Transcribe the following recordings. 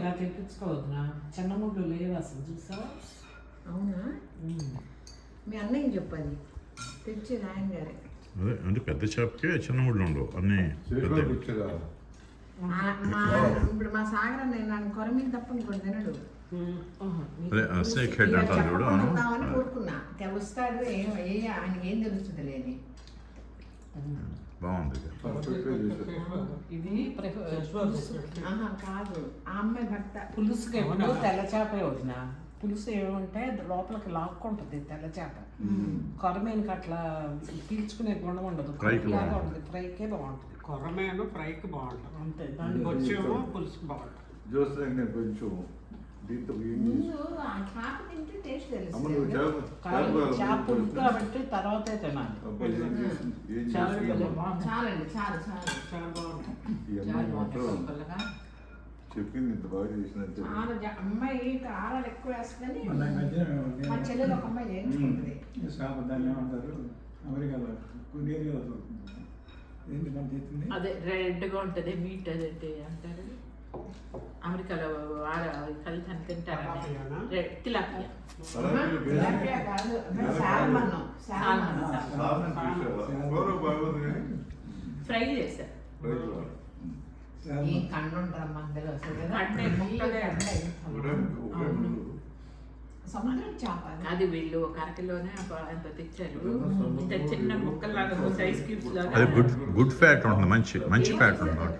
ఇలా తెప్పించుకోవద్దునా, చిన్న ముళ్ళు లేవు అసలు, చూసావా? అవునా? మీ అన్నయ్య చెప్పాలి తెచ్చి రాయన్ గారే. అదే అంటే పెద్ద చేపకే చిన్న ముళ్ళు ఉండవు అన్నీ పెద్ద. ఇప్పుడు మా సాగర్ అన్నయ్య నన్ను కొరమీద తప్ప ఇంకోటి తినడు. అదే స్నేక్ హెడ్ అంటారు చూడు. చెప్పమని కోరుకున్నా, వస్తాడు ఆయనకి ఏం తెలుస్తుంది లేని. బాగుంది ఇది కాదు, ఆ అమ్మాయి భర్త పులుసుకి ఎప్పుడు తెల్ల చేపే వదిన. పులుసు ఏమంటే లోపలికి లాక్కుంటుంది తెల్ల చేప. కొరమేనుకి అట్లా పీల్చుకునే గుణం ఉండదు, లాగా ఉంటుంది. ఫ్రైకే బాగుంటుంది. కొర్రమేను ఫ్రైకి బాగుంటుంది అంతే, వచ్చేమో పులుసుకి బాగుంటుంది. కొంచెం దీంతో ముందు ఆ చేప తింటే టేస్ట్ తెలుస్తుంది. చేప పులుసు కాబట్టి తర్వాతే తినాలి. చాలండి, చాలు చాలు. చాలా బాగుంటుంది. చెప్పింది ఇంత బాగా చేసినట్టు. అమ్మాయి కారాలు ఎక్కువ వేస్తుందని మా చెల్లెలు ఒక అమ్మాయి చేయించుకుంటుంది. దాన్ని ఏమంటారు అమెరికాలో కొన్ని ఏరియాలో దొరుకుతుంది. ఏంటి మన చేస్తుంది అదే రెడ్గా ఉంటుంది మీట్ అదే అంటారు అమెరికాలో కలిసి తింటారు. తిలాపియా తిలాపియా కాదు, సాల్మన్. ఫ్రై చేశారు. ఏం కండు ఉంటారు మధ్యలో సముద్రం చేప అది వీళ్ళు ఒక అరకిలోనే అంత తెచ్చారు. ఇంత చిన్న ముక్కలాగా సైజ్ క్యూబ్స్ లాగా. అది గుడ్ ఫ్యాట్ ఉంటుంది, మంచి మంచి ఫ్యాట్ ఉంటుంది.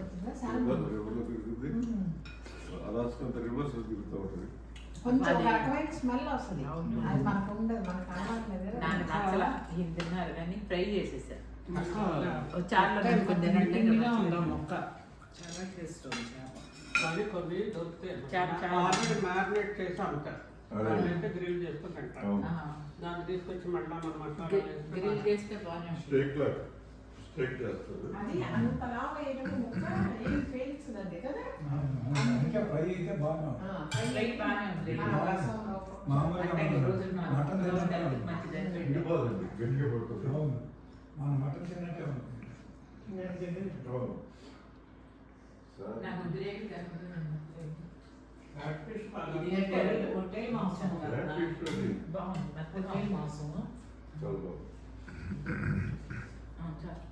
కొంచెం ఒక రకమైన స్మెల్ వస్తుంది, అది మనకు ఉండదు, మనకు అలవాట్లేదు. దాని నచ్చల ఈయన తిన్నారు కానీ ఫ్రై చేసేసారు. చార్లో తినండి. మొక్క చాలా టేస్ట్ ఉంది చేప. కానీ కొన్ని దొరుకుతాయి చాలా మ్యారినేట్ చేసి అమ్ముతారు. అంటే గ్రిల్ చేసుకుని తింటారు. దాన్ని తీసుకొచ్చి మళ్ళీ మన మసాలా గ్రిల్ చేస్తే బాగానే అది అంత లావు వేయడం ముక్క ఏం పేల్చుదండి కదా. ఇంకా ఫ్రై అయితే బాగా ఫ్రై బాగానే ఉంది. మామూలుగా అంటే ఈ రోజున మటన్ తిన్నట్టే మంచిది. మన మటన్ తిన్నట్టే ఉంటుంది. నాకు గ్రేవీ కాకుండా ఒట్టే మాంసం కదా, బాగుంది. మెత్తగా మాంసం చాలా బాగుంది. చాలు.